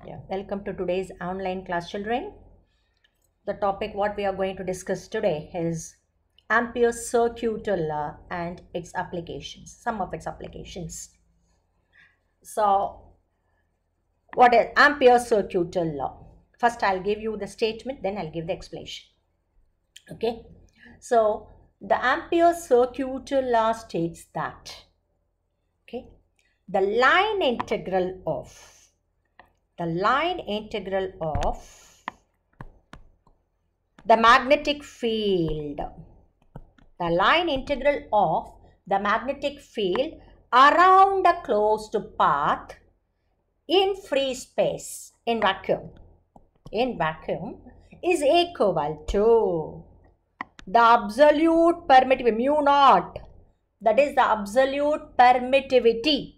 Yeah, welcome to today's online class, children. The topic what we are going to discuss today is Ampere's circuital law and its applications, some of its applications. So, what is Ampere's circuital law? First, I'll give you the statement, then I'll give the explanation. Okay, so the Ampere's circuital law states that, okay, the line integral of the magnetic field, around a closed path in free space, in vacuum is equal to the absolute permittivity, mu naught, that is the absolute permittivity.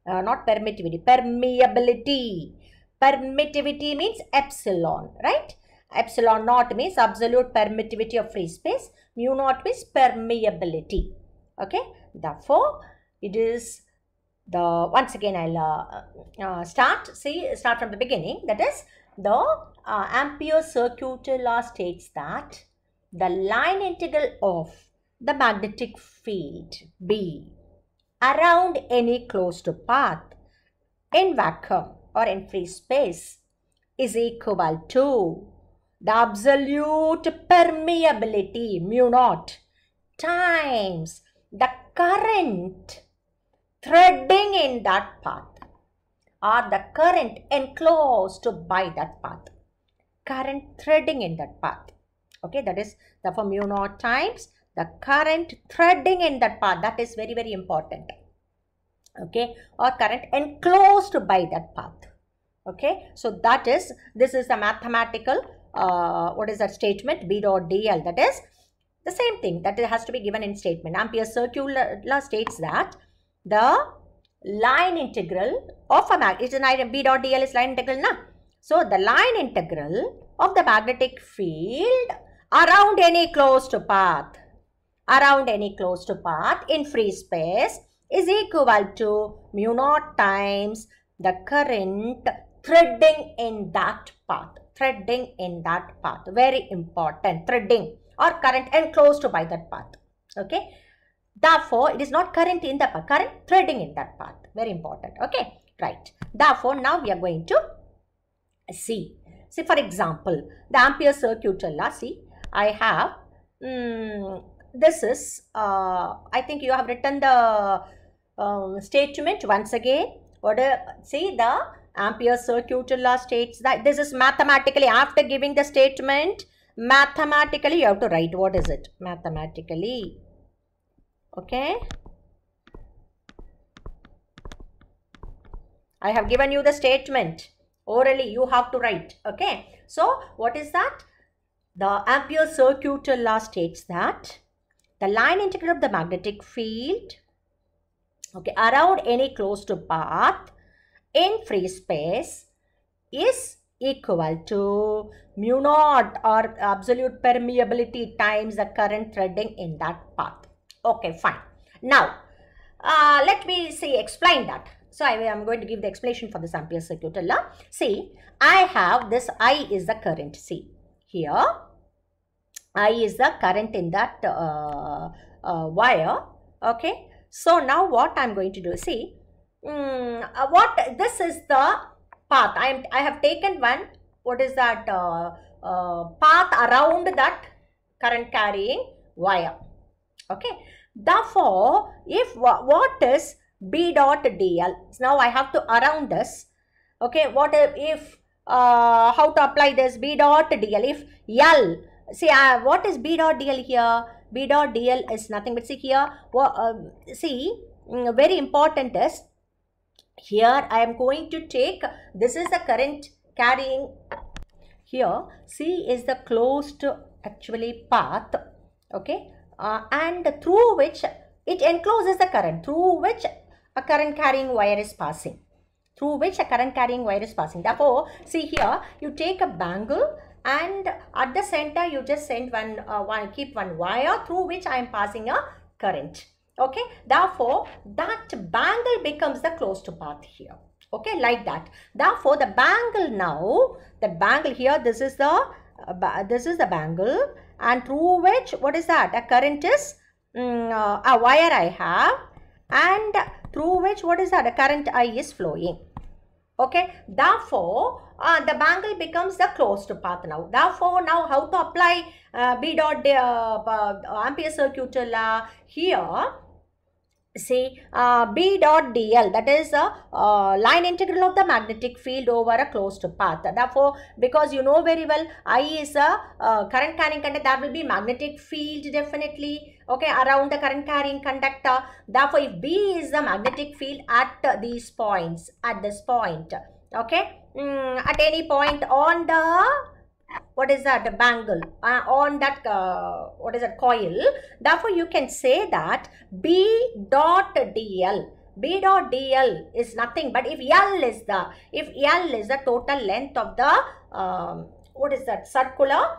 Not permittivity, permeability. Permittivity means epsilon, right? Epsilon naught means absolute permittivity of free space. Mu naught means permeability. Okay. Therefore, it is the, once again I'll start from the beginning. That is the Ampere's circuital law states that the line integral of the magnetic field B around any closed path in vacuum or in free space is equal to the absolute permeability, mu naught, times the current threading in that path, or the current enclosed by that path. Current threading in that path. Okay, that is therefore mu naught times the current threading in that path. That is very, very important. Okay, or current enclosed by that path. Okay, so that is, this is the mathematical, what is that statement? B dot dl. That is the same thing that it has to be given in statement. Ampere's circuital law states that the line integral of a magnet, B dot dl is line integral, na? So the line integral of the magnetic field around any closed path, in free space is equal to mu naught times the current threading in that path. Very important. Threading or current enclosed by that path. Okay. Therefore, it is not current in the path, current threading in that path. Very important. Okay. Right. Therefore, now we are going to see. See, for example, the Ampere's circuital law. See, I have this is, I think you have written the statement once again. See, the Ampere's circuital law states that this is mathematically, after giving the statement, mathematically you have to write what is it? Mathematically. Okay. I have given you the statement. Orally, you have to write. Okay. So, what is that? The Ampere's circuital law states that the line integral of the magnetic field, okay, around any closed path in free space is equal to mu naught or absolute permeability times the current threading in that path. Okay, fine. Now, let me explain that. So, I am going to give the explanation for this Ampere's circuital law. See, I have this I is the current. See, here I is the current in that wire. Okay. So, now what I am going to do, see, this is the path. I have taken one, what is that, path around that current carrying wire. Okay. Therefore, if what is B dot dl? Now, I have to around this. Okay. What if, how to apply this B dot dl? If L, see, what is B dot dl here? B dot dl is nothing but, see here, very important is, here I am going to take, this is the current carrying, here C is the closed actually path, okay, and through which it encloses the current, through which a current carrying wire is passing. Therefore, see here, you take a bangle and at the center you just send keep one wire through which I am passing a current. Okay, therefore that bangle becomes the closed path here. Okay, like that. Therefore, the bangle now, the bangle here, this is the bangle, and through which, what is that? A current is a wire I have, and through which, what is that? A current I is flowing. Okay, therefore, the bangle becomes the closed path now. Therefore, now how to apply B dot Ampere circuit law here? See, B dot dl, that is a line integral of the magnetic field over a closed path. Therefore, because you know very well, I is a current carrying conductor, there will be magnetic field definitely, okay, around the current carrying conductor. Therefore, if B is the magnetic field at these points, at this point, okay, at any point on the, what is that, the bangle, on that, what is that, coil. Therefore, you can say that B dot dl, B dot dl is nothing but if L is the total length of the, what is that, circular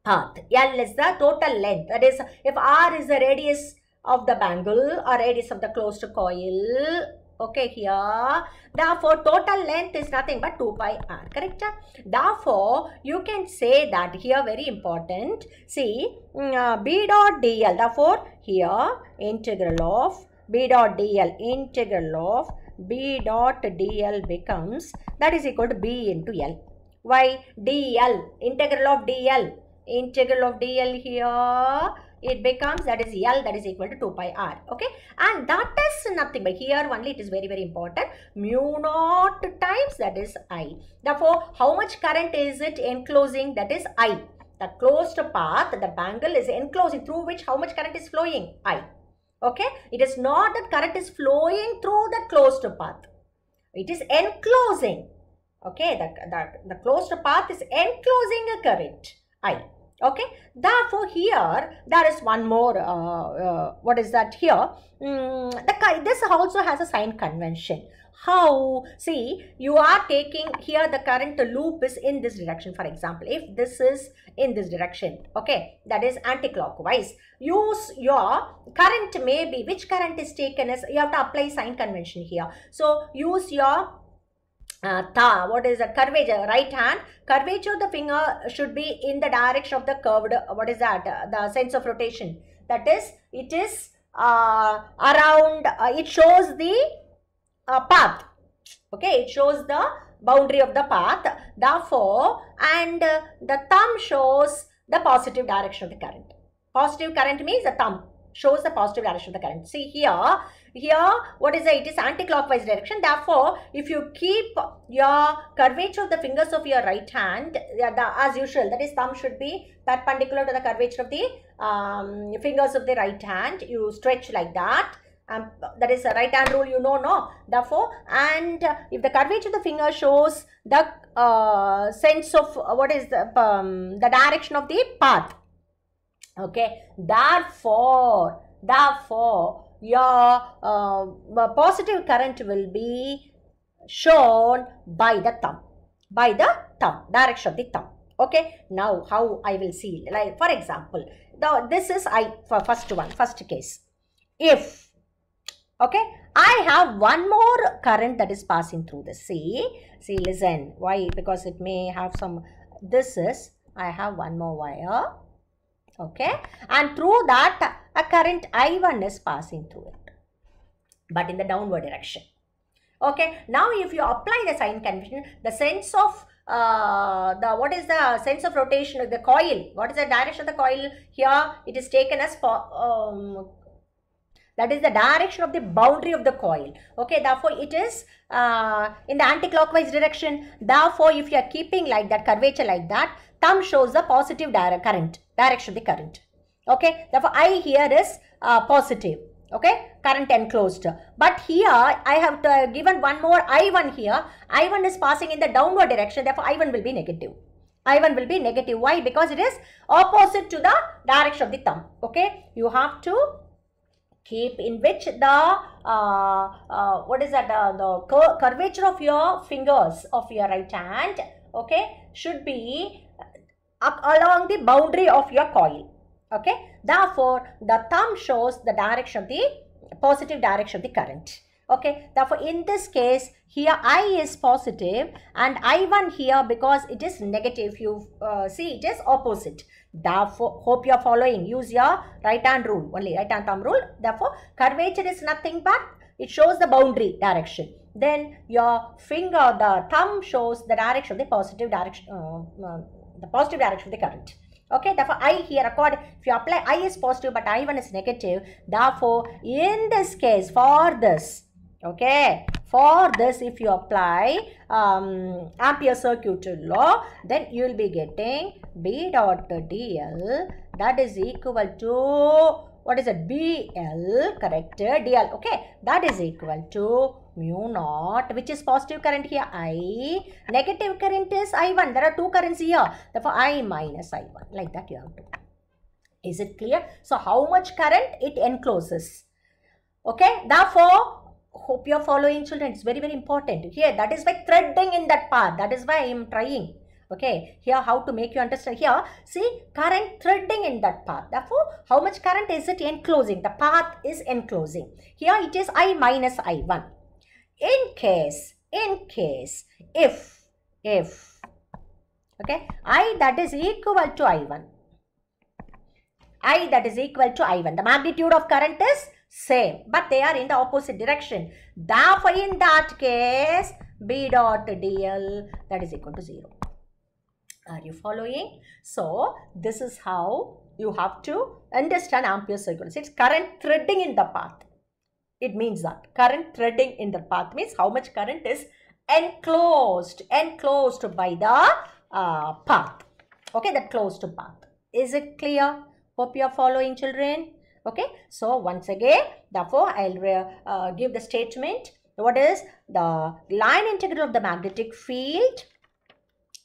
path. L is the total length. That is, if R is the radius of the bangle or radius of the closed coil, okay, here, therefore total length is nothing but 2 pi r, correct? Therefore, you can say that here, very important, see, B dot dl, therefore here integral of B dot dl, integral of B dot dl becomes, that is equal to B into L. Why? dl, integral of dl here, it becomes, that is L, that is equal to 2 pi r, okay, and that is nothing but here only, it is very, very important, mu naught times, that is I. Therefore, how much current is it enclosing? That is I. The closed path, the bangle is enclosing, through which how much current is flowing? I. Okay, it is not that current is flowing through the closed path, it is enclosing. Okay, the closed path is enclosing a current I. Okay, therefore here there is one more, what is that here? This also has a sign convention. How? See, you are taking here the current loop is in this direction. For example, if this is in this direction, okay, that is anti-clockwise. Use your current, maybe which current is taken as, you have to apply sign convention here. So use your what is the curvature, right hand curvature of the finger should be in the direction of the curved, what is that, the sense of rotation, that is, it is around, it shows the path, okay, it shows the boundary of the path, therefore, and the thumb shows the positive direction of the current. Positive current means the thumb shows the positive direction of the current. See here, what is it? It is anti-clockwise direction. Therefore, if you keep your curvature of the fingers of your right hand, as usual, that is, thumb should be perpendicular to the curvature of the fingers of the right hand. You stretch like that. That is a right hand rule, you know, no? Therefore, and if the curvature of the finger shows the sense of what is the direction of the path. Okay, therefore your positive current will be shown by the thumb, direction of the thumb. Okay, now how I will see, like for example, this is first case. If, okay, I have one more current that is passing through this. See, listen, why? Because it may have some, this is, I have one more wire. Okay, and through that a current I1 is passing through it, but in the downward direction. Okay, now if you apply the sign convention, the sense of what is the sense of rotation of the coil, what is the direction of the coil here, it is taken as that is the direction of the boundary of the coil. Okay, therefore it is in the anti-clockwise direction. Therefore, if you are keeping like that curvature like that, thumb shows the positive direction of the current. Okay, therefore I here is positive. Okay, current enclosed. But here I have given one more I1 here. I1 is passing in the downward direction. Therefore I1 will be negative. I1 will be negative. Why? Because it is opposite to the direction of the thumb. Okay, you have to keep in which the what is that, the curvature of your fingers of your right hand, okay, should be along the boundary of your coil. Okay, therefore the thumb shows the direction of the positive direction of the current. Okay, therefore in this case here I is positive and I1 here because it is negative. You see it is opposite. Therefore, hope you are following. Use your right hand rule, only right hand thumb rule. Therefore, curvature is nothing but it shows the boundary direction. Then your finger, the thumb shows the direction, the positive direction of the current. Okay, therefore I here if you apply I is positive but I1 is negative, therefore in this case for this, okay, for this if you apply Ampere's circuitous law, then you will be getting B dot dl, that is equal to, what is it, BL, correct, dl, okay, that is equal to mu naught, which is positive current here I, negative current is I1, there are two currents here, therefore I minus I1, like that you have to. Is it clear? So how much current it encloses? Okay, therefore hope you are following, children. It's very, very important here. That is why threading in that path, that is why I am trying. Okay, here how to make you understand. Here see current threading in that path, therefore how much current is it enclosing? The path is enclosing. Here it is I minus I1. In case if okay, I that is equal to I1, I that is equal to I1, the magnitude of current is same but they are in the opposite direction, therefore in that case B dot dl, that is equal to 0. Are you following? So this is how you have to understand Ampere's circuitous. It's current threading in the path. It means that current threading in the path means how much current is enclosed by the path. Okay, that closed path. Is it clear? Hope you are following, children. Okay, so once again, therefore I'll give the statement. What is the line integral of the magnetic field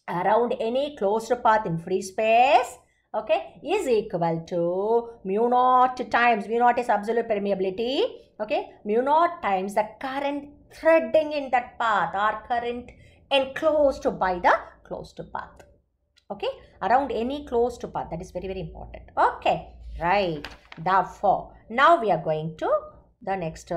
around any closed path in free space, okay, is equal to mu naught times, mu naught is absolute permeability, okay, mu naught times the current threading in that path or current enclosed by the closed path. Okay, around any closed path, that is very, very important. Okay, right. Therefore, now we are going to the next,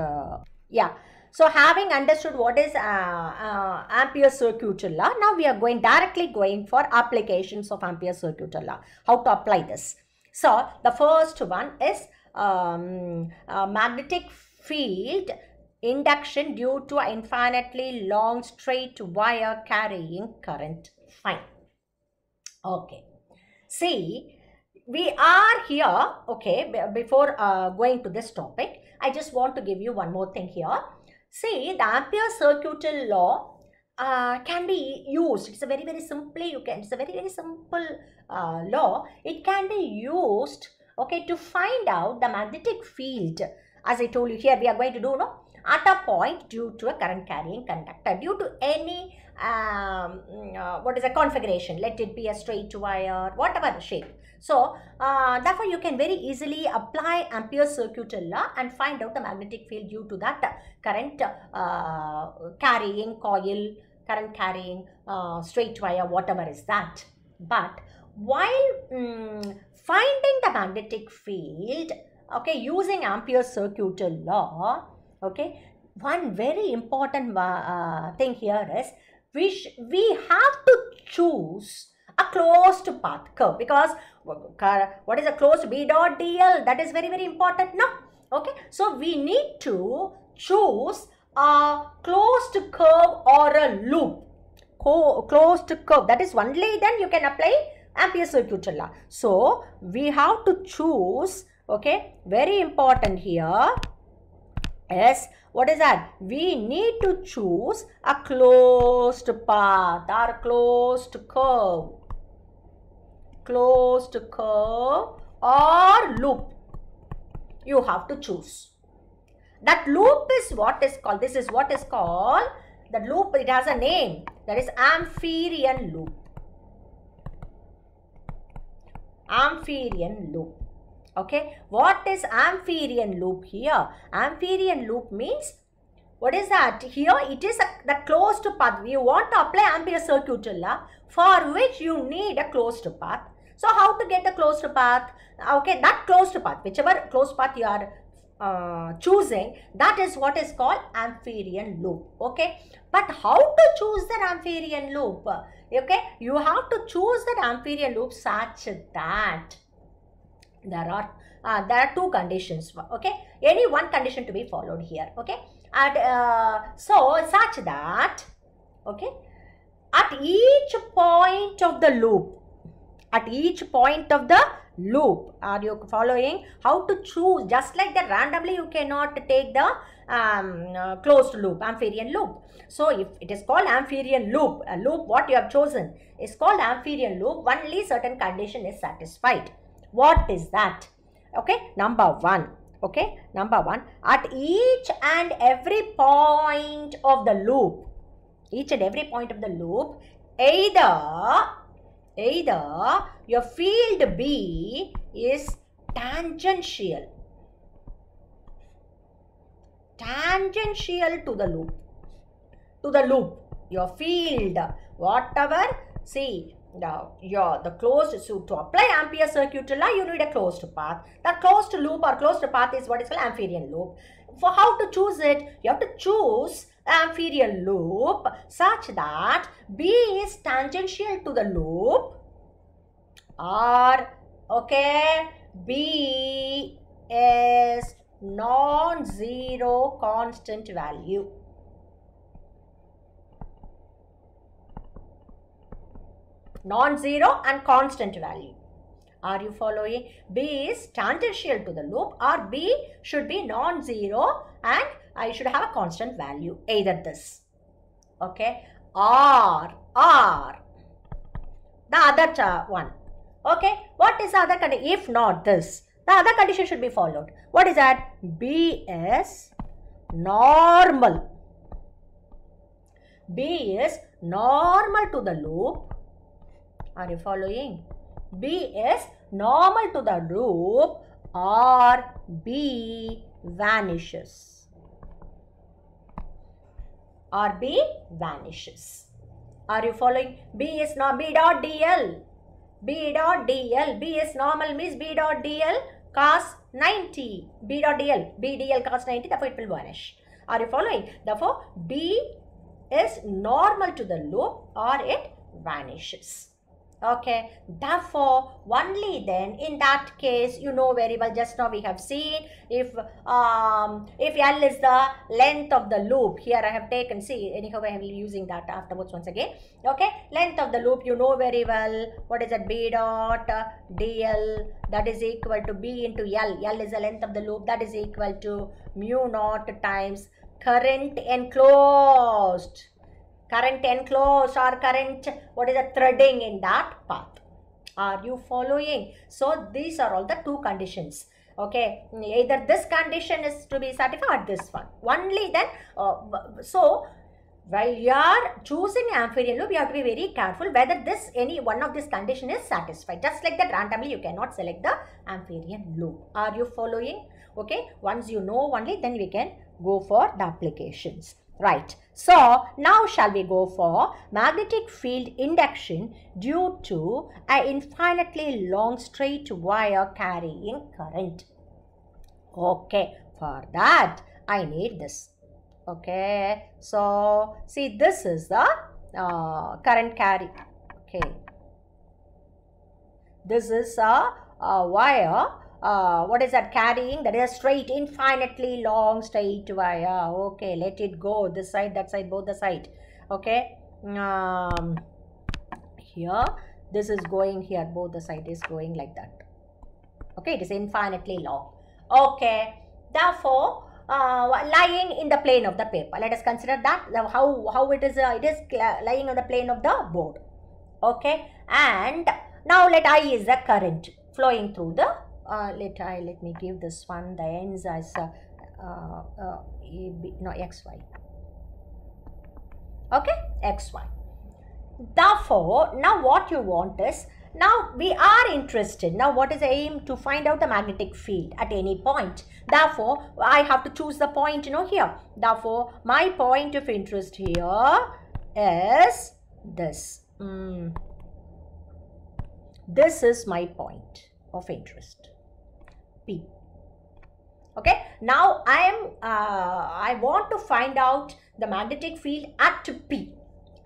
So having understood what is Ampere's circuitous law, now we are directly going for applications of Ampere's circuitous law. How to apply this? So the first one is magnetic field induction due to an infinitely long straight wire carrying current. Fine. Okay. See, we are here, okay, before going to this topic, I just want to give you one more thing here. See, the Ampere's circuitous law can be used. It's a very, very simple law. It can be used, okay, to find out the magnetic field. As I told you here, we are going to do, at a point due to a current carrying conductor, due to any what is a configuration, let it be a straight wire, whatever the shape. So therefore you can very easily apply Ampere's circuitous law and find out the magnetic field due to that current carrying coil, current carrying straight wire, whatever is that. But while finding the magnetic field, okay, using Ampere's circuitous law, okay, one very important thing here is we have to choose a closed path curve, because what is a closed B dot dl, that is very, very important, no? Okay, so we need to choose a closed curve or a loop. Closed curve, that is only then you can apply Ampere's circuitous law. So we have to choose, okay, very important here is, what is that? We need to choose a closed path or closed curve. Closed curve or loop. You have to choose. That loop is what is called, this is what is called, the loop, it has a name, that is Amperian loop. Amperian loop. Okay, what is Amperian loop here? Amperian loop means, what is that? Here it is the closed path. You want to apply Ampere's circuitous law, for which you need a closed path. So how to get the closed path? Okay, that closed path, whichever closed path you are choosing, that is what is called Ampérian loop. Okay, but how to choose that Ampérian loop? Okay, you have to choose that Ampérian loop such that there are two conditions. Okay, any one condition to be followed here. Okay, and so such that, okay, at each point of the loop, are you following? How to choose? Just like that, randomly you cannot take the closed loop, Ampérian loop. So if it is called Ampérian loop, a loop what you have chosen is called Ampérian loop, only certain condition is satisfied. What is that? Okay, number one. Okay, number one, at each and every point of the loop, either your field B is tangential to the loop, your field, whatever, see, the closed, so to apply Ampere circuit law, you need a closed path. The closed loop or closed path is what is called Ampérian loop. For how to choose it, you have to choose Ampérian loop such that B is tangential to the loop, or okay, B is non-zero constant value. Non-zero and constant value. Are you following? B is tangential to the loop, or B should be non-zero and I should have a constant value. Either this. Okay. Or the other one. Okay. What is the other condition? If not this, the other condition should be followed. What is that? B is normal. B is normal to the loop. Are you following? B is normal to the loop, or B vanishes. Are you following? B is not B dot dl. B is normal means B dot dl cos 90. B dot dl. B dl cos 90, therefore it will vanish. Are you following? Therefore, B is normal to the loop or it vanishes. Okay, therefore only then in that case, you know very well, just now we have seen, if L is the length of the loop, here I have taken, see, anyhow I am using that afterwards once again. Okay, length of the loop, you know very well, what is that? B dot dl, that is equal to B into L is the length of the loop, that is equal to mu naught times current enclosed or current, what is the threading in that path. Are you following? So these are all the two conditions. Okay, either this condition is to be satisfied or this one. Only then, so while you are choosing Ampérian loop, you have to be very careful whether any one of this condition is satisfied. Just like that, randomly you cannot select the Ampérian loop. Are you following? Okay, once you know only, then we can go for the applications. Right. So now shall we go for magnetic field induction due to an infinitely long straight wire carrying current. Okay, for that I need this. Okay, so see, this is the current carry. Okay, this is a wire. What is that carrying? That is a straight, infinitely long straight wire. Okay, let it go. This side, that side, both the side. Okay. Here, this is going here. Both the side is going like that. Okay, it is infinitely long. Okay. Therefore, lying in the plane of the paper. Let us consider that how it is. It is lying on the plane of the board. Okay. And now let I is the current flowing through the. Let me give this one the ends as xy. Okay, xy. Therefore, now what you want is, now we are interested. Now what is the aim? To find out the magnetic field at any point. Therefore, I have to choose the point, here. Therefore, my point of interest here is this. This is my point of interest. P. Okay, now I want to find out the magnetic field at P.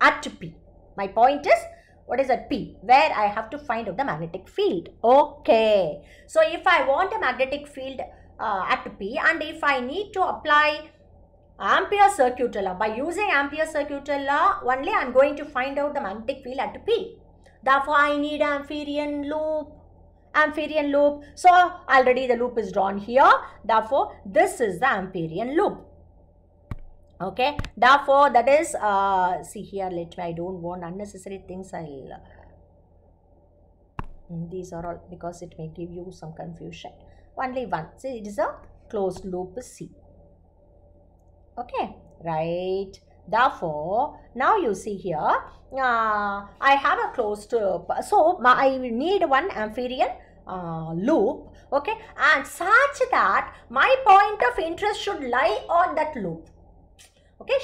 At P. My point is, what is at P? Where I have to find out the magnetic field. Okay. So if I want a magnetic field at P, and if I need to apply Ampere circuit law, by using Ampere circuit law only, I am going to find out the magnetic field at P. Therefore, I need Amperian loop. Amperian loop. So already the loop is drawn here. Therefore, this is the Amperian loop. Okay. Therefore, that is see here. Let me. I don't want unnecessary things. These are all because it may give you some confusion. Only one. See, it is a closed loop C. Okay. Right. Therefore, now you see here, I have a closed loop. So I need one Amperian loop, okay, and such that my point of interest should lie on that loop. Okay,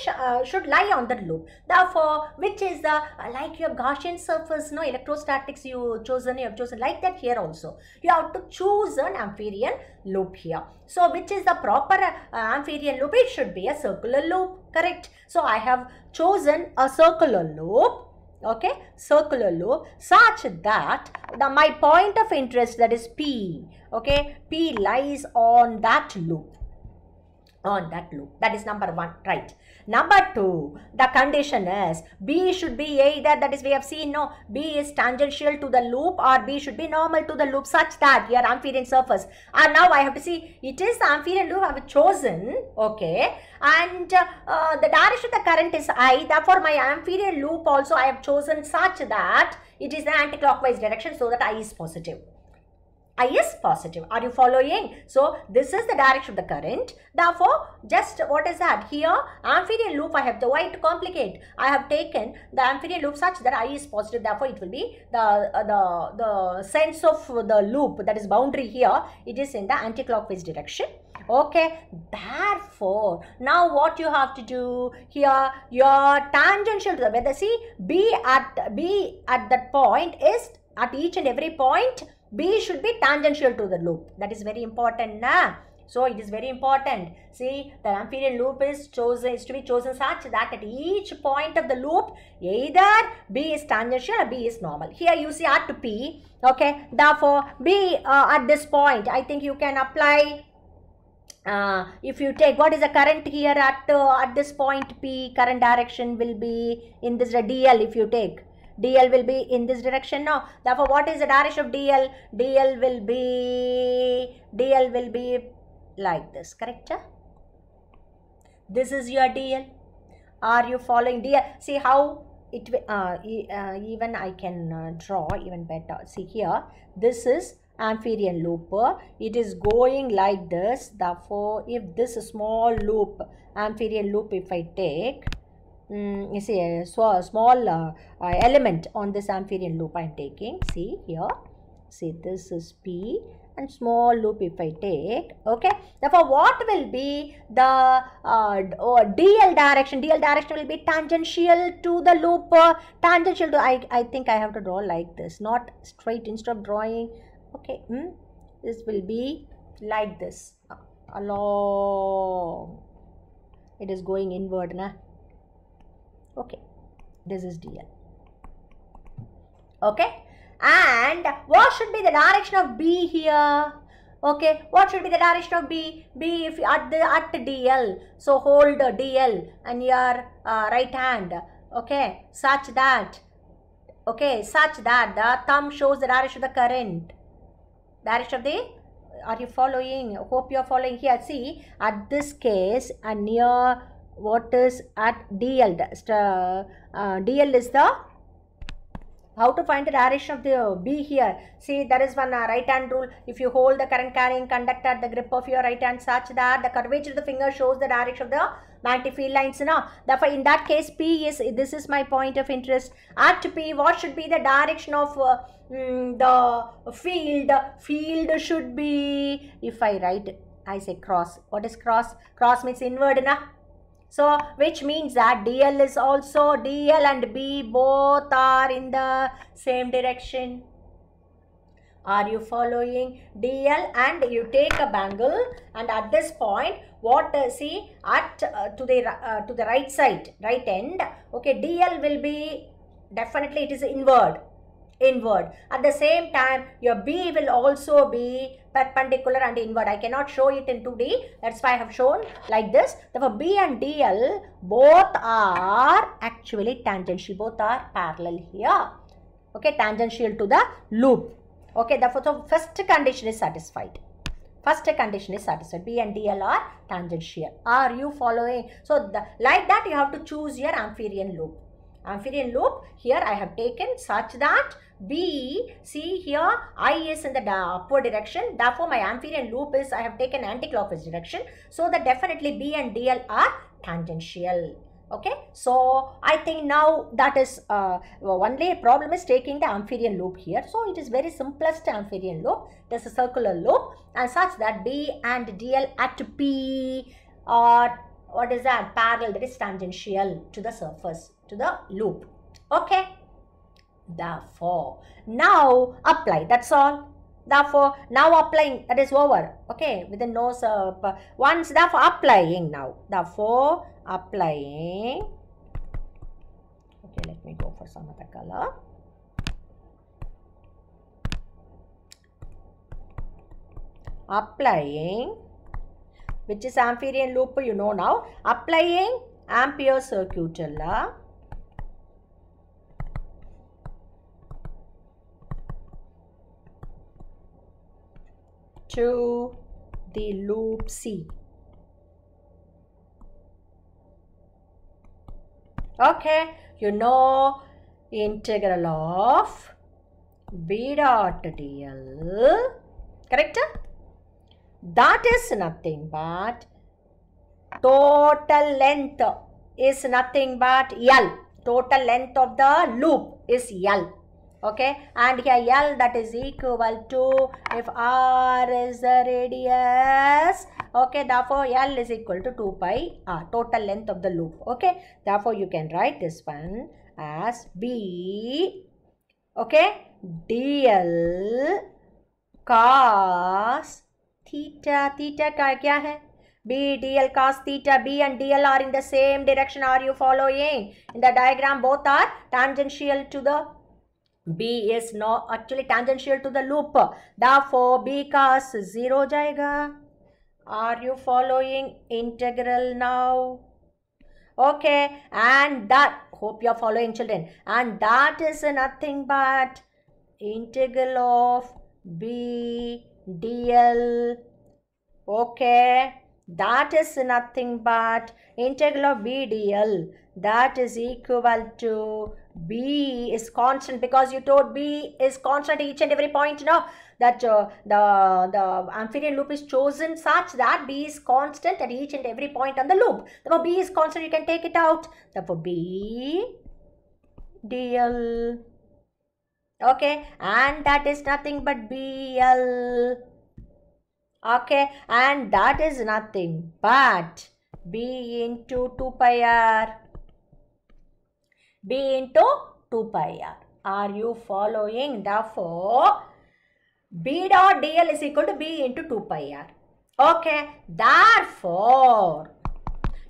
should lie on that loop. Therefore, which is the like your Gaussian surface, no, electrostatics you have chosen like that here also. You have to choose an Amperian loop here. So, which is the proper Amperian loop? It should be a circular loop, correct? So, I have chosen a circular loop. Okay, circular loop such that my point of interest, that is P, okay, P lies on that loop. On that loop. That is number one, right? Number two, the condition is B should be either, that is we have seen, no, B is tangential to the loop or B should be normal to the loop such that your Amperian surface. And now I have to see, it is the Amperian loop I have chosen, okay, and the direction of the current is I. Therefore, my Amperian loop also I have chosen such that it is the anti-clockwise direction, so that I is positive. I is positive. Are you following? So, this is the direction of the current. Therefore, just what is that? Here, Amperian loop I have to, why to complicate? I have taken the Amperian loop such that I is positive. Therefore, it will be the sense of the loop, that is boundary here. It is in the anti-clockwise direction. Okay. Therefore, now what you have to do here, your tangential to the weather. See, B at that point is at each and every point. B should be tangential to the loop. That is very important, na? So it is very important. See, the Amperian loop is to be chosen such that at each point of the loop, either B is tangential or B is normal. Here you see R to P. Okay. Therefore, B at this point, I think you can apply. If you take, what is the current here at this point P, current direction will be in this DL. If you take DL will be in this direction now. Therefore, what is the direction of DL? DL will be like this, correct? This is your DL. Are you following DL? See how it even I can draw even better. See here, this is Amperian loop. It is going like this. Therefore, if this small loop, Amperian loop, if I take, you see a small element on this Amperian loop I am taking. See here, see this is P and small loop if I take, okay. Therefore, what will be the DL direction? DL direction will be tangential to the loop, tangential to, I think I have to draw like this, not straight instead of drawing, okay. This will be like this, along, it is going inward, na? Okay, this is DL. Okay, and what should be the direction of B here? Okay, what should be the direction of B? B, if at DL, so hold DL and your right hand. Okay, such that the thumb shows the direction of the current. Direction of the, are you following? Hope you are following here. See, at this case and near. What is at DL? DL is the, how to find the direction of the B here. See, there is one right hand rule. If you hold the current carrying conductor at the grip of your right hand such that the curvature of the finger shows the direction of the magnetic field lines. Now, therefore, in that case, P is, this is my point of interest. At P, what should be the direction of the field? Field should be, if I write, I say cross. What is cross? Cross means inward, na? So, which means that DL is also, DL and B both are in the same direction. Are you following? DL, and you take a bangle, and at this point, what see at to the right side, right end. Okay, DL will be definitely, it is inward. At the same time, your B will also be perpendicular and inward. I cannot show it in 2D. That's why I have shown like this. Therefore, B and DL both are actually tangential. Both are parallel here. Okay, tangential to the loop. Okay, therefore, so first condition is satisfied. First condition is satisfied. B and DL are tangential. Are you following? So, like that, you have to choose your Ampérian loop. Ampérian loop, here I have taken such that B, see here, I is in the upward direction. Therefore, my Ampérian loop is, I have taken anti-clockwise direction. So, that definitely B and DL are tangential. Okay, so I think now that is only problem is taking the Ampérian loop here. So it is very simplest Ampérian loop. It is a circular loop, and such that B and DL at P are, what is that, parallel, that is tangential to the surface, to the loop. Okay, therefore now apply, that's all. Therefore now applying, that is over. Okay, within no once, therefore applying now, therefore applying. Okay, let me go for some other color. Applying, which is Ampérian loop, you know now. Applying Ampere circuital law to the loop C. Okay, you know integral of B dot DL, correct? That is nothing but total length is nothing but L. Total length of the loop is L. Okay, and here L, that is equal to, if R is the radius, okay, therefore L is equal to 2 pi R, total length of the loop. Okay, therefore you can write this one as B, okay, DL cos theta. Theta kya hai? B DL cos theta. B and DL are in the same direction. Are you following? In the diagram, both are tangential to the, B is not actually tangential to the loop. Therefore, B cos 0 jayega. Are you following? Integral now. Okay, and that, hope you are following, children. And that is nothing but integral of B DL. Okay, that is nothing but integral of B DL. That is equal to, B is constant, because you told B is constant each and every point. No, that the Ampérian loop is chosen such that B is constant at each and every point on the loop. Therefore, B is constant, you can take it out. Therefore, B DL. Okay, and that is nothing but BL. Okay, and that is nothing but B into 2 pi R. B into 2 pi R. Are you following? Therefore, B dot DL is equal to B into 2 pi R. Okay, therefore,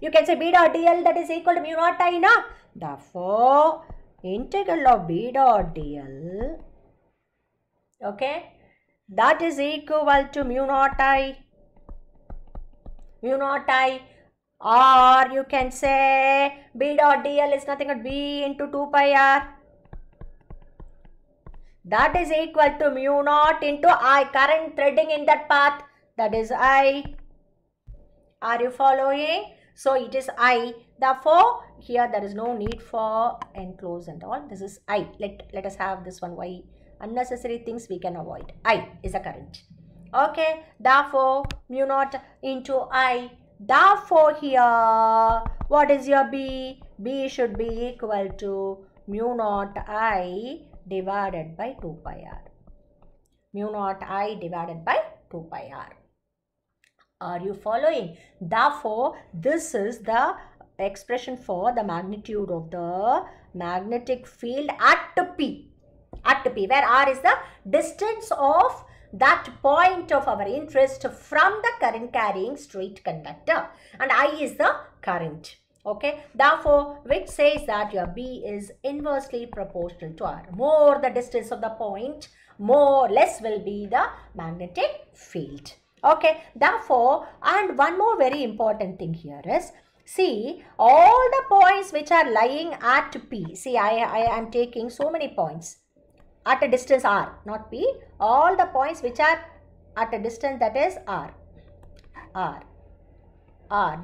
you can say B dot DL, that is equal to mu naught I, na? Therefore, integral of B dot DL, okay, that is equal to mu naught I. Mu naught I. Or you can say B dot DL is nothing but B into 2 pi R. That is equal to mu naught into I, current threading in that path, that is I. Are you following? So it is I. Therefore, here there is no need for enclose and all. This is I. Let us have this one. Why? Unnecessary things we can avoid. I is a current. Okay. Therefore, mu naught into I. Therefore, here, what is your B? B should be equal to mu naught I divided by 2 pi R. Mu naught I divided by 2 pi R. Are you following? Therefore, this is the expression for the magnitude of the magnetic field at P. at P, where R is the distance of that point of our interest from the current carrying straight conductor, and I is the current. Okay, therefore, which says that your B is inversely proportional to R. More the distance of the point, more less will be the magnetic field. Okay, therefore, and one more very important thing here is, see, all the points which are lying at P, see, I am taking so many points at a distance R, not P, all the points which are at a distance, that is R,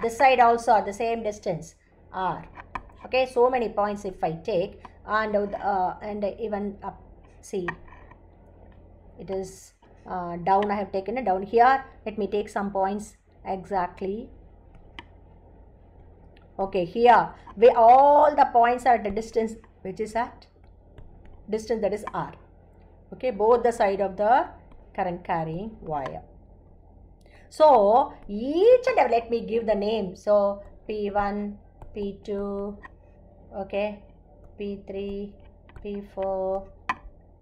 this side also at the same distance, R. Okay, so many points if I take, and even up, see, it is down, I have taken it down here. Let me take some points exactly. Okay, here, where all the points are at a distance which is at distance, that is R. Okay, both the side of the current carrying wire. So each and every, let me give the name. So P1, P2, okay, P3, P4,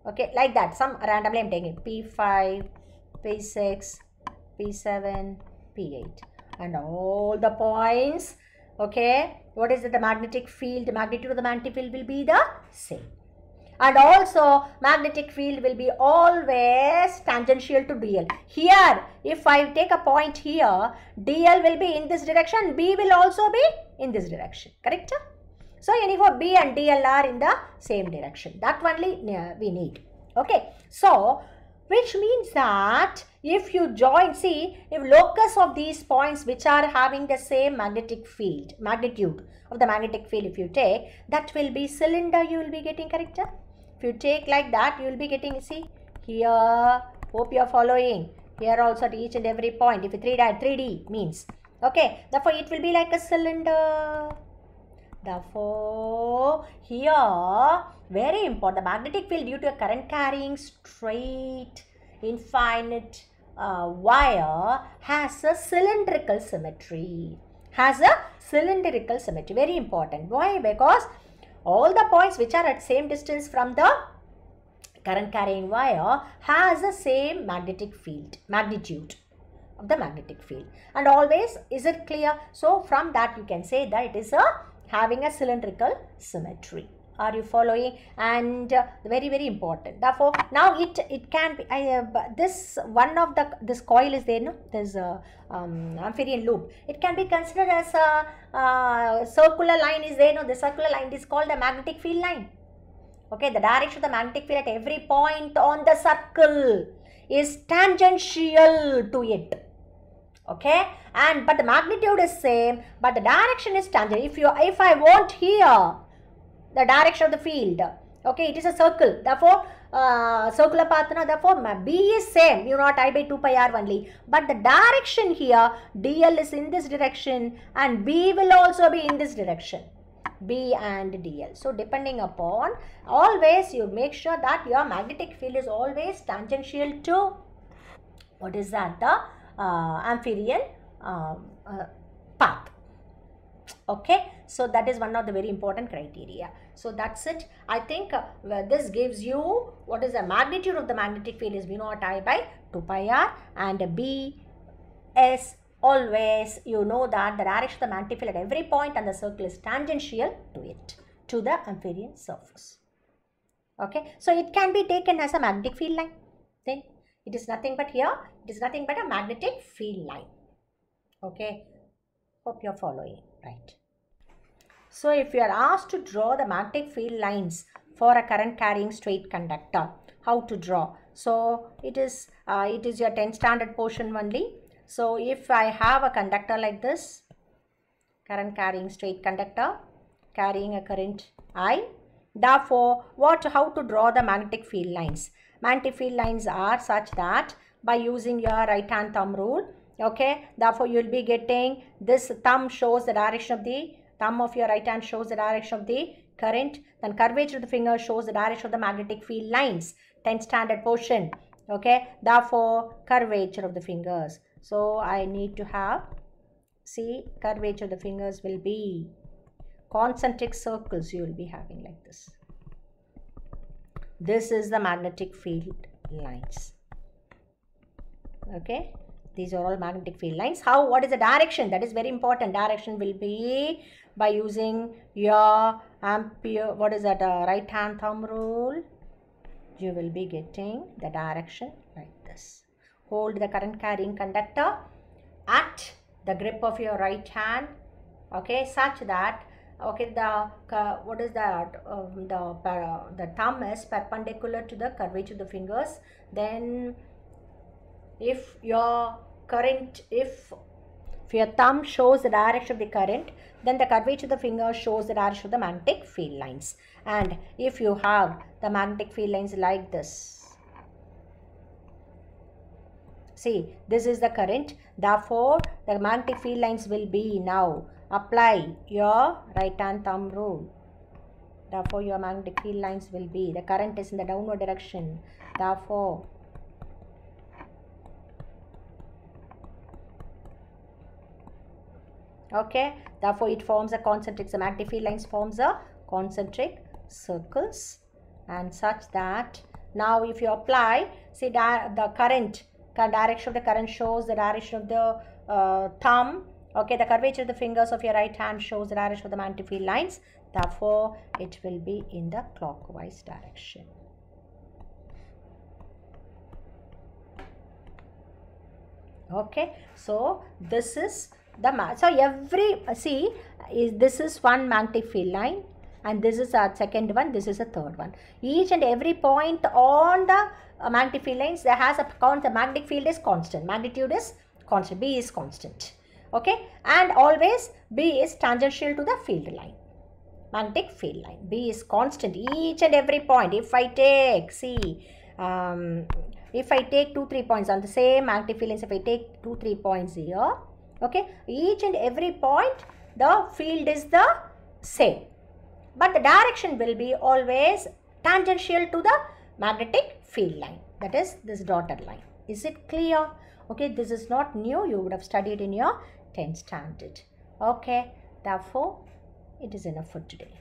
okay, like that. Some randomly I'm taking P5, P6, P7, P8, and all the points. Okay, what is it? The magnetic field, the magnitude of the magnetic field will be the same. And also magnetic field will be always tangential to DL. Here, if I take a point here, DL will be in this direction, B will also be in this direction, correct? So anyhow, B and DL are in the same direction. That only we need. Okay, so which means that if you join, see, if locus of these points which are having the same magnetic field, magnitude of the magnetic field, if you take, that will be cylinder, you will be getting, correct? If you take like that, you will be getting, see, here, hope you are following, here also at each and every point, if you 3D means, okay, therefore it will be like a cylinder. Therefore, here, very important, the magnetic field due to a current carrying straight, infinite wire has a cylindrical symmetry. Very important. Why? Because all the points which are at same distance from the current carrying wire has the same magnetic field, magnitude of the magnetic field. And always, is it clear? So from that you can say that it is having a cylindrical symmetry. Are you following? And very important. Therefore, now it can be this one of the this coil is there, no? There's a amperian loop. It can be considered as a circular line is there, no? The circular line is called the magnetic field line. Okay, the direction of the magnetic field at every point on the circle is tangential to it. Okay, but the magnitude is same, but the direction is tangent. If I want here the direction of the field, okay, it is a circle, therefore circular path, no, therefore B is same, mu naught I by 2 pi r only, but the direction here, DL is in this direction and B will also be in this direction, B and DL. So depending upon, always you make sure that your magnetic field is always tangential to, what is that, the amperian path. Okay, so that is one of the very important criteria. So that's it. I think this gives you what is the magnitude of the magnetic field is mu naught I by 2 pi r, and B is always, you know that the direction of the magnetic field at every point on the circle is tangential to it, to the amperian surface. Okay, so it can be taken as a magnetic field line. Then it is nothing but here, it is nothing but a magnetic field line. Okay, hope you are following, right? So if you are asked to draw the magnetic field lines for a current carrying straight conductor, how to draw? So it is your 10th standard portion only. So if I have a conductor like this, current carrying straight conductor carrying a current I, therefore how to draw the magnetic field lines? Magnetic field lines are such that by using your right hand thumb rule, okay, therefore you will be getting this thumb shows the direction of the thumb of your right hand shows the direction of the current, then curvature of the finger shows the direction of the magnetic field lines, 10th standard portion. Okay, therefore curvature of the fingers. So I need to have, see, curvature of the fingers will be concentric circles, you will be having like this. This is the magnetic field lines. Okay, these are all magnetic field lines. What is the direction? That is very important. Direction will be by using your Ampere, right hand thumb rule. You will be getting the direction like this. Hold the current carrying conductor at the grip of your right hand, okay, such that, okay, the thumb is perpendicular to the curvature of the fingers. Then if your thumb shows the direction of the current, then the curvature of the finger shows the direction of the magnetic field lines. And if you have the magnetic field lines like this, see, this is the current. Therefore, the magnetic field lines will be, now apply your right hand thumb rule. Therefore, your magnetic field lines will be, the current is in the downward direction. Therefore, okay, therefore it forms a concentric, the magnetic field lines forms a concentric circles, and such that now if you apply, see, the current direction of the current shows the direction of the thumb, okay, the curvature of the fingers of your right hand shows the direction of the magnetic field lines. Therefore it will be in the clockwise direction. Okay, so this is the this is one magnetic field line, and this is our second one, this is a third one. Each and every point on the magnetic field lines, there has a count. The magnetic field is constant, magnitude is constant, B is constant, okay, and always B is tangential to the field line, magnetic field line. B is constant, each and every point. If I take, see, if I take 2-3 points on the same magnetic field lines, if I take 2-3 points here, okay, each and every point the field is the same, but the direction will be always tangential to the magnetic field line, that is this dotted line. Is it clear? Okay, this is not new, you would have studied in your 10th standard. Okay, therefore it is enough for today.